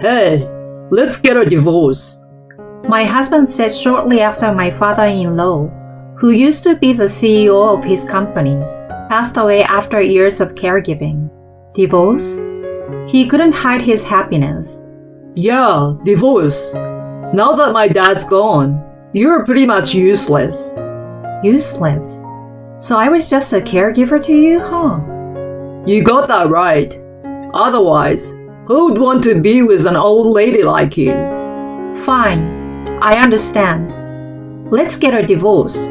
Hey, let's get a divorce. My husband said shortly after my father-in-law, who used to be the CEO of his company, passed away after years of caregiving. Divorce? He couldn't hide his happiness. Yeah, divorce. Now that my dad's gone, you're pretty much useless. Useless? So I was just a caregiver to you, huh? You got that right. Otherwise, who would want to be with an old lady like you? Fine, I understand. Let's get a divorce.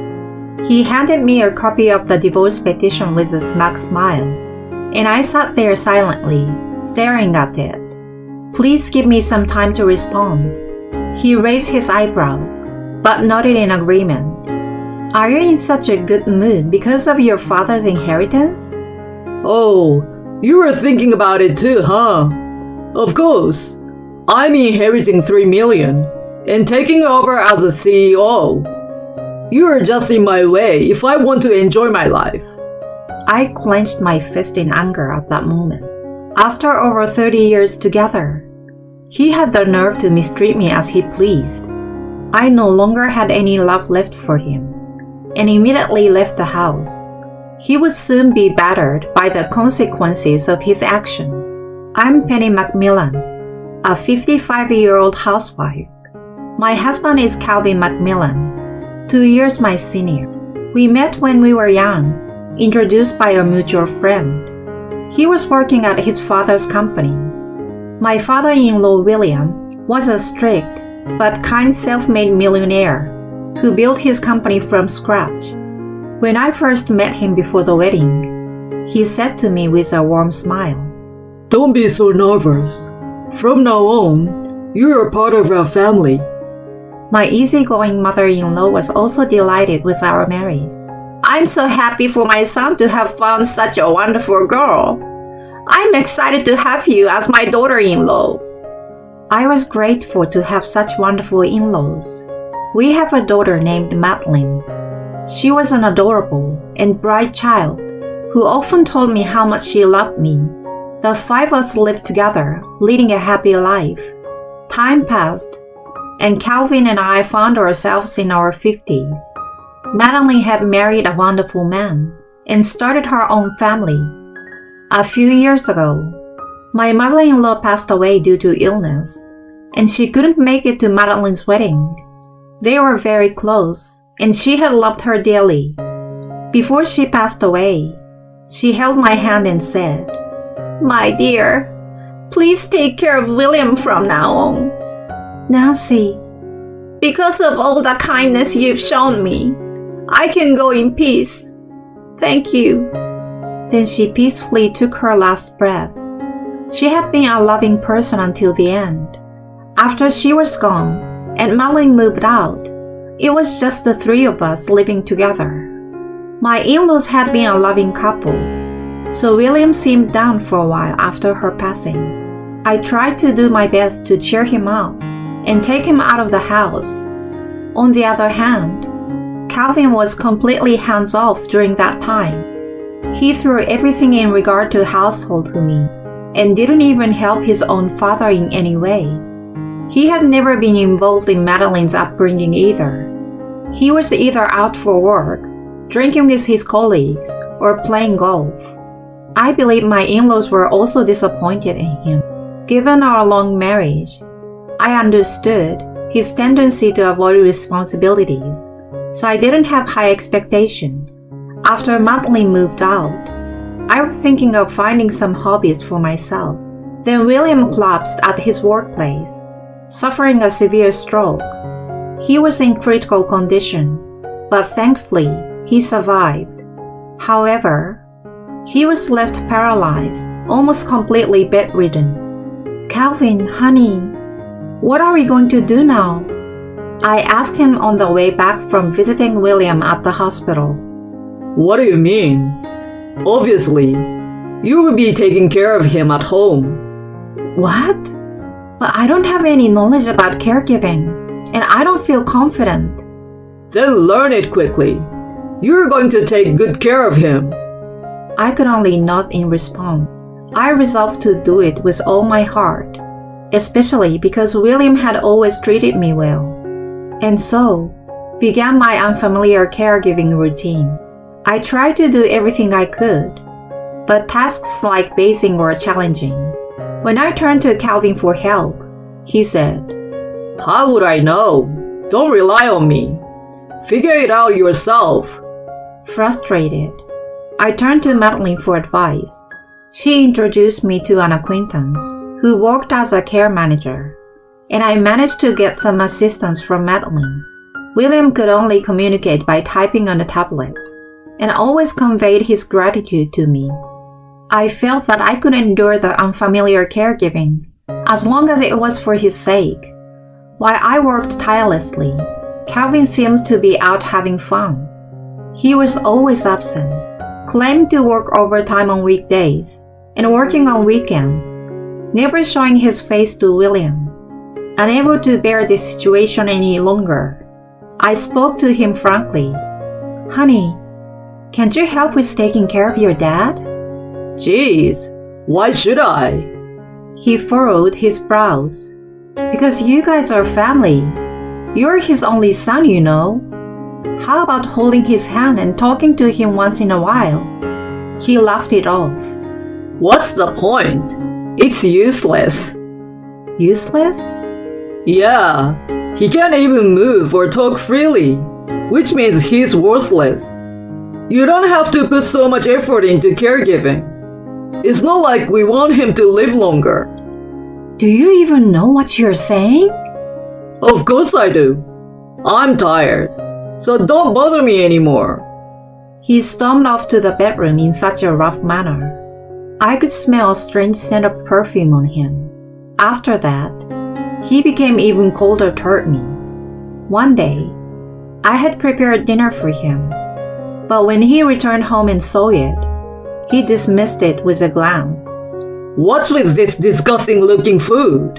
He handed me a copy of the divorce petition with a smug smile, and I sat there silently, staring at it. Please give me some time to respond. He raised his eyebrows, but nodded in agreement. Are you in such a good mood because of your father's inheritance? Oh, you were thinking about it too, huh? Of course. I'm inheriting $3 million and taking over as a CEO. You are just in my way if I want to enjoy my life. I clenched my fist in anger at that moment. After over 30 years together, he had the nerve to mistreat me as he pleased. I no longer had any love left for him, and immediately left the house. He would soon be battered by the consequences of his actions. I'm Penny Macmillan, a 55-year-old housewife. My husband is Calvin Macmillan, 2 years my senior. We met when we were young, introduced by a mutual friend. He was working at his father's company. My father-in-law William was a strict but kind self-made millionaire who built his company from scratch. When I first met him before the wedding, he said to me with a warm smile, Don't be so nervous. From now on, you're a part of our family. My easygoing mother-in-law was also delighted with our marriage. I'm so happy for my son to have found such a wonderful girl. I'm excited to have you as my daughter-in-law. I was grateful to have such wonderful in-laws. We have a daughter named Madeline. She was an adorable and bright child who often told me how much she loved me. The 5 of us lived together, leading a happy life. Time passed, and Calvin and I found ourselves in our 50s. Madeline had married a wonderful man and started her own family. A few years ago, my mother-in-law passed away due to illness, and she couldn't make it to Madeline's wedding. They were very close, and she had loved her dearly. Before she passed away, she held my hand and said, My dear, please take care of William from now on. Nancy, because of all the kindness you've shown me, I can go in peace. Thank you. Then she peacefully took her last breath. She had been a loving person until the end. After she was gone and Madeline moved out, it was just the 3 of us living together. My in-laws had been a loving couple, so William seemed down for a while after her passing. I tried to do my best to cheer him up and take him out of the house. On the other hand, Calvin was completely hands-off during that time. He threw everything in regard to household to me and didn't even help his own father in any way. He had never been involved in Madeline's upbringing either. He was either out for work, drinking with his colleagues, or playing golf. I believe my in-laws were also disappointed in him. Given our long marriage, I understood his tendency to avoid responsibilities, so I didn't have high expectations. After Madeline moved out, I was thinking of finding some hobbies for myself. Then William collapsed at his workplace, suffering a severe stroke. He was in critical condition, but thankfully he survived. However, he was left paralyzed, almost completely bedridden. Calvin, honey, what are we going to do now? I asked him on the way back from visiting William at the hospital. What do you mean? Obviously, you will be taking care of him at home. What? But I don't have any knowledge about caregiving, and I don't feel confident. Then learn it quickly. You're going to take good care of him. I could only nod in response. I resolved to do it with all my heart. especially because William had always treated me well. And so began my unfamiliar caregiving routine. I tried to do everything I could, but tasks like bathing were challenging. When I turned to Calvin for help, he said, How would I know? Don't rely on me. Figure it out yourself. Frustrated, I turned to Madeline for advice. She introduced me to an acquaintance who worked as a care manager, and I managed to get some assistance from Madeline. William could only communicate by typing on a tablet, and always conveyed his gratitude to me. I felt that I could endure the unfamiliar caregiving as long as it was for his sake. While I worked tirelessly, Calvin seems to be out having fun. He was always absent, claimed to work overtime on weekdays and working on weekends, never showing his face to William. Unable to bear this situation any longer, I spoke to him frankly. Honey, can't you help with taking care of your dad? Jeez, why should I? He furrowed his brows. Because you guys are family. You're his only son, you know. How about holding his hand and talking to him once in a while? He laughed it off. What's the point? It's useless. Useless? Yeah, he can't even move or talk freely, which means he's worthless. You don't have to put so much effort into caregiving. It's not like we want him to live longer. Do you even know what you're saying? Of course I do. I'm tired, so don't bother me anymore. He stormed off to the bedroom in such a rough manner. I could smell a strange scent of perfume on him. After that, he became even colder toward me. One day, I had prepared dinner for him, but when he returned home and saw it, he dismissed it with a glance. What's with this disgusting looking food?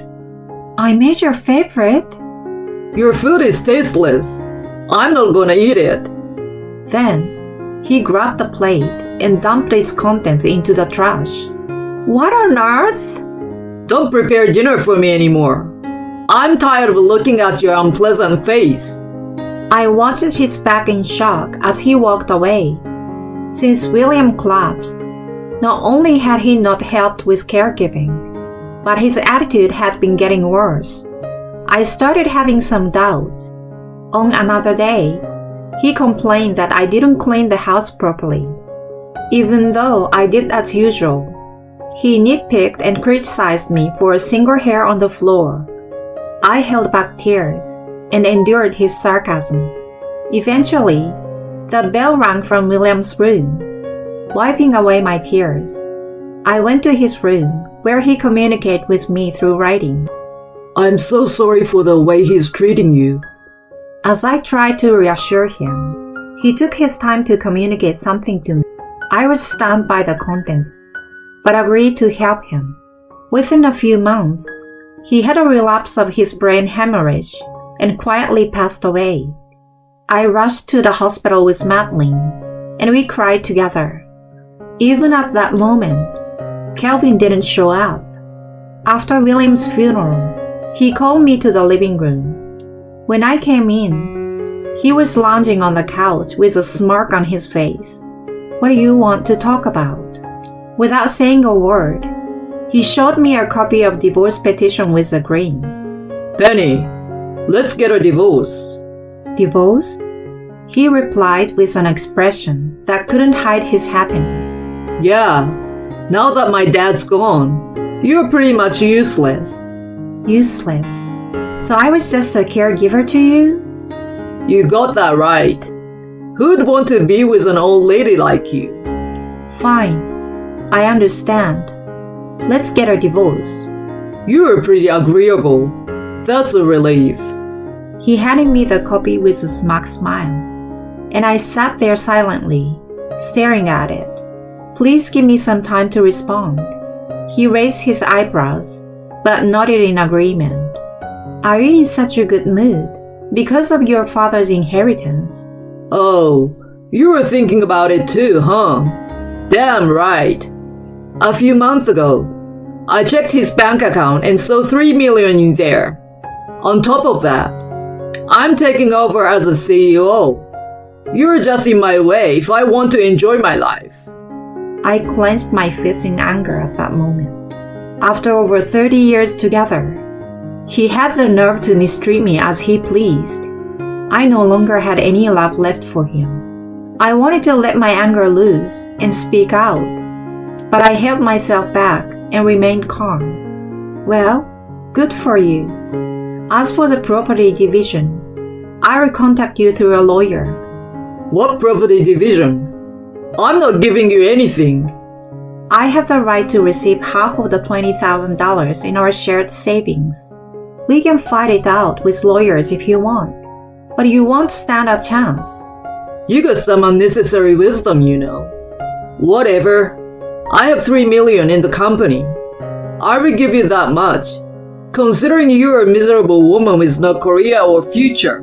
I made your favorite. Your food is tasteless. I'm not gonna eat it. Then, he grabbed the plate and dumped its contents into the trash. What on earth? Don't prepare dinner for me anymore. I'm tired of looking at your unpleasant face. I watched his back in shock as he walked away. Since William collapsed, not only had he not helped with caregiving, but his attitude had been getting worse. I started having some doubts. On another day, he complained that I didn't clean the house properly. Even though I did as usual, he nitpicked and criticized me for a single hair on the floor. I held back tears and endured his sarcasm. Eventually, the bell rang from William's room. Wiping away my tears, I went to his room where he communicated with me through writing. I'm so sorry for the way he's treating you. As I tried to reassure him, he took his time to communicate something to me. I was stunned by the contents, but agreed to help him. Within a few months, he had a relapse of his brain hemorrhage and quietly passed away. I rushed to the hospital with Madeline, and we cried together. Even at that moment, Calvin didn't show up. After William's funeral, he called me to the living room. When I came in, he was lounging on the couch with a smirk on his face. What do you want to talk about? Without saying a word, he showed me a copy of divorce petition with a grin. Penny, let's get a divorce. Divorce? He replied with an expression that couldn't hide his happiness. Yeah, now that my dad's gone, you're pretty much useless. Useless? So I was just a caregiver to you? You got that right. Who'd want to be with an old lady like you? Fine, I understand. Let's get a divorce. You're pretty agreeable. That's a relief. He handed me the copy with a smug smile, and I sat there silently, staring at it. Please give me some time to respond. He raised his eyebrows, but nodded in agreement. Are you in such a good mood? Because of your father's inheritance? Oh, you were thinking about it too, huh? Damn right. A few months ago, I checked his bank account and saw 3 million in there. On top of that, I'm taking over as a CEO. You're just in my way if I want to enjoy my life. I clenched my fist in anger at that moment. After over 30 years together, he had the nerve to mistreat me as he pleased. I no longer had any love left for him. I wanted to let my anger loose and speak out, but I held myself back and remained calm. Well, good for you. As for the property division, I will contact you through a lawyer. What property division? I'm not giving you anything. I have the right to receive half of the $20,000 in our shared savings. We can fight it out with lawyers if you want, but you won't stand a chance. You got some unnecessary wisdom, you know. Whatever. I have 3 million in the company. I will give you that much, considering you're a miserable woman with no career or future.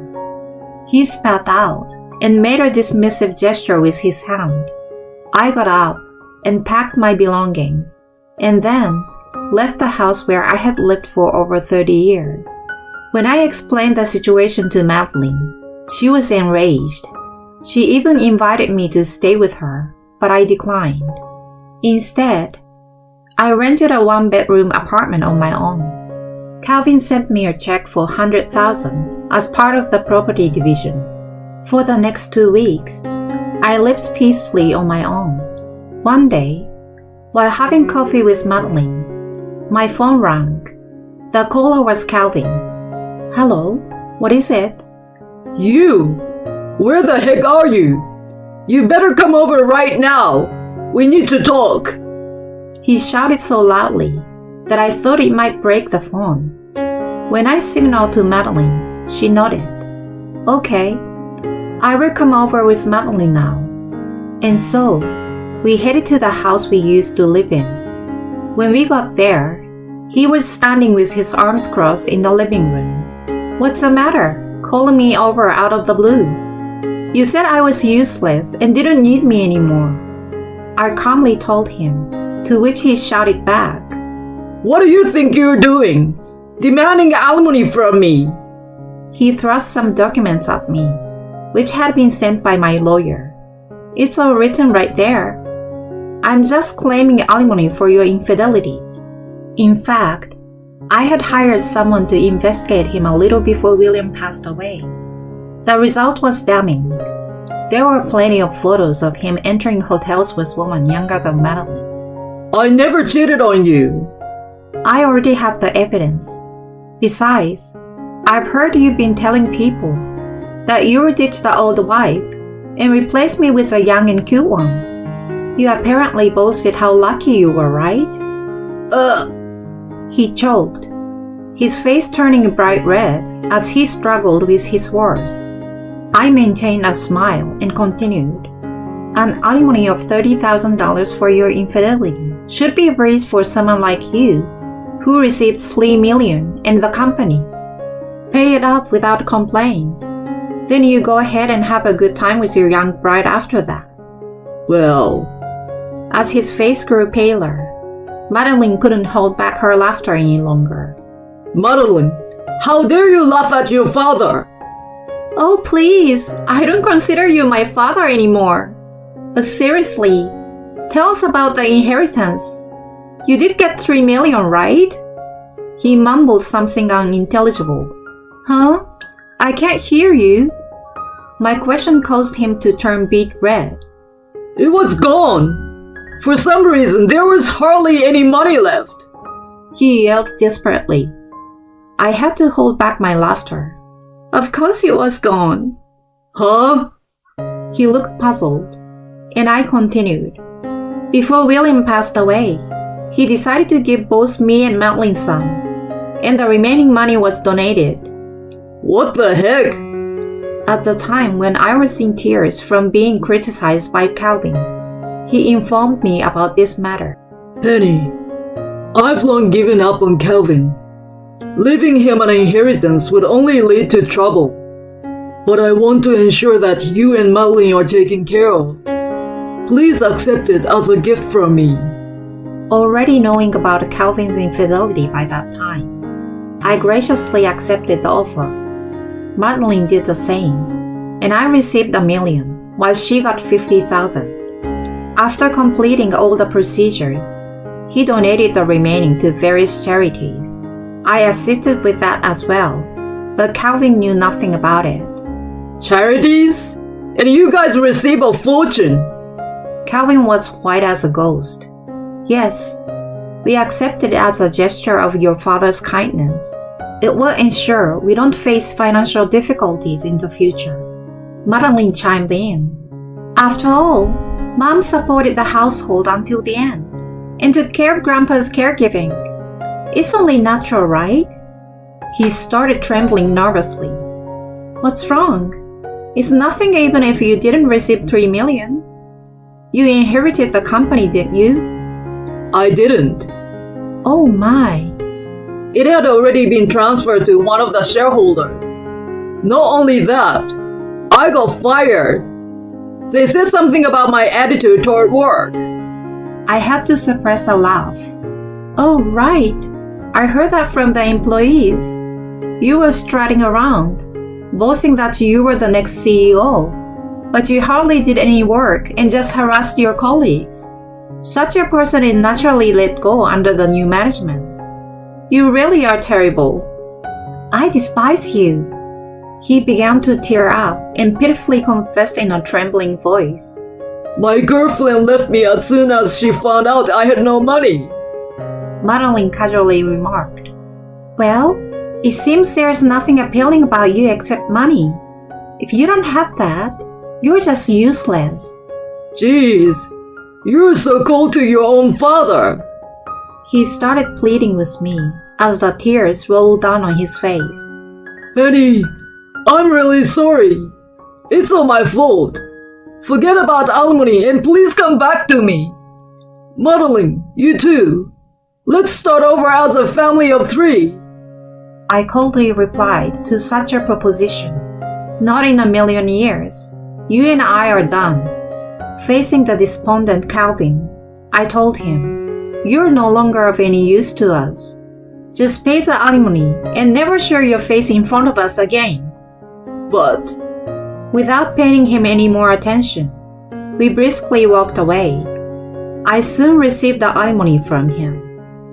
He spat out and made a dismissive gesture with his hand. I got up and packed my belongings, and then left the house where I had lived for over 30 years. When I explained the situation to Madeline, she was enraged. She even invited me to stay with her, but I declined. Instead, I rented a one-bedroom apartment on my own. Calvin sent me a check for $100,000 as part of the property division. For the next 2 weeks, I lived peacefully on my own. One day, while having coffee with Madeline, my phone rang. The caller was Calvin. Hello, what is it? You! Where the heck are you? You better come over right now. We need to talk. He shouted so loudly that I thought it might break the phone. When I signaled to Madeline, she nodded. Okay, I will come over with Madeline now. And so, we headed to the house we used to live in. When we got there, he was standing with his arms crossed in the living room. What's the matter? Calling me over out of the blue. You said I was useless and didn't need me anymore. I calmly told him, to which he shouted back, What do you think you're doing? Demanding alimony from me? He thrust some documents at me, which had been sent by my lawyer. It's all written right there. I'm just claiming alimony for your infidelity. In fact, I had hired someone to investigate him a little before William passed away. The result was damning. There were plenty of photos of him entering hotels with women younger than Madeline. I never cheated on you. I already have the evidence. Besides, I've heard you've been telling people that Youre ditched the old wife and replaced me with a young and cute one. You apparently boasted how lucky you were, right? He choked, his face turning bright red as he struggled with his words. I maintained a smile and continued. An alimony of $30,000 for your infidelity should be raised for someone like you, who receives $3 million in the company. Pay it up without complaint. Then you go ahead and have a good time with your young bride after that. Well, as his face grew paler, Madeline couldn't hold back her laughter any longer. Madeline, how dare you laugh at your father? Oh, please, I don't consider you my father anymore. But seriously, tell us about the inheritance. You did get $3 million, right? He mumbled something unintelligible. Huh? I can't hear you. My question caused him to turn beet red. It was gone. For some reason, there was hardly any money left. He yelled desperately. I had to hold back my laughter. Of course it was gone. Huh? He looked puzzled, and I continued. Before William passed away, he decided to give both me and Madeline some, and the remaining money was donated. What the heck? At the time when I was in tears from being criticized by Calvin, he informed me about this matter. Penny, I've long given up on Calvin. Leaving him an inheritance would only lead to trouble. But I want to ensure that you and Madeline are taken care of. Please accept it as a gift from me. already knowing about Calvin's infidelity by that time. I graciously accepted the offer. Madeline did the same, and I received $1 million, while she got $50,000. After completing all the procedures, he donated the remaining to various charities. I assisted with that as well, but Calvin knew nothing about it. Charities? And you guys receive a fortune. Calvin was white as a ghost. Yes, we accepted it as a gesture of your father's kindness. It will ensure we don't face financial difficulties in the future. Madeline chimed in. After all, Mom supported the household until the end and took care of Grandpa's caregiving. It's only natural, right? He started trembling nervously. What's wrong? It's nothing even if you didn't receive $3 million. You inherited the company, didn't you? I didn't. Oh my. It had already been transferred to one of the shareholders. Not only that, I got fired. They said something about my attitude toward work. I had to suppress a laugh. Oh, right. I heard that from the employees. You were strutting around, boasting that you were the next CEO, but you hardly did any work and just harassed your colleagues. Such a person is naturally let go under the new management. You really are terrible. I despise you. He began to tear up and pitifully confessed in a trembling voice. My girlfriend left me as soon as she found out I had no money. Madeline casually remarked. Well, it seems there's nothing appealing about you except money. If you don't have that, you're just useless. Jeez, you're so cold to your own father. He started pleading with me as the tears rolled down on his face. Eddie, I'm really sorry. It's all my fault. Forget about alimony and please come back to me. Madeline, you too. Let's start over as a family of 3. I coldly replied to such a proposition. Not in a million years. You and I are done. Facing the despondent Calvin, I told him, you're no longer of any use to us. Just pay the alimony and never show your face in front of us again. But, without paying him any more attention, we briskly walked away. I soon received the alimony from him.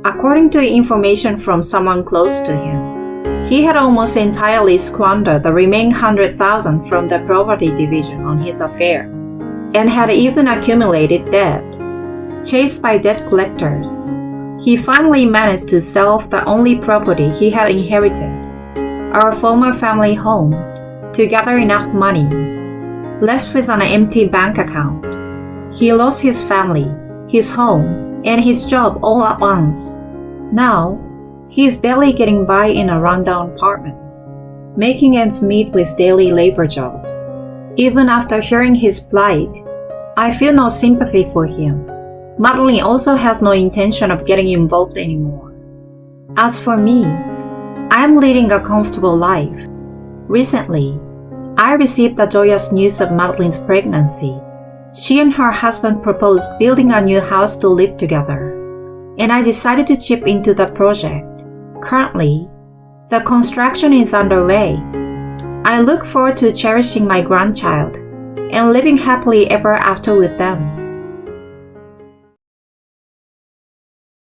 According to information from someone close to him, he had almost entirely squandered the remaining $100,000 from the property division on his affair, and had even accumulated debt. Chased by debt collectors, he finally managed to sell off the only property he had inherited, our former family home, to gather enough money. Left with an empty bank account, he lost his family, his home, and his job all at once. Now, he is barely getting by in a rundown apartment, making ends meet with daily labor jobs. Even after hearing his plight, I feel no sympathy for him. Madeline also has no intention of getting involved anymore. As for me, I am leading a comfortable life. Recently, I received the joyous news of Madeline's pregnancy. She and her husband proposed building a new house to live together, and I decided to chip into the project. Currently, the construction is underway. I look forward to cherishing my grandchild and living happily ever after with them.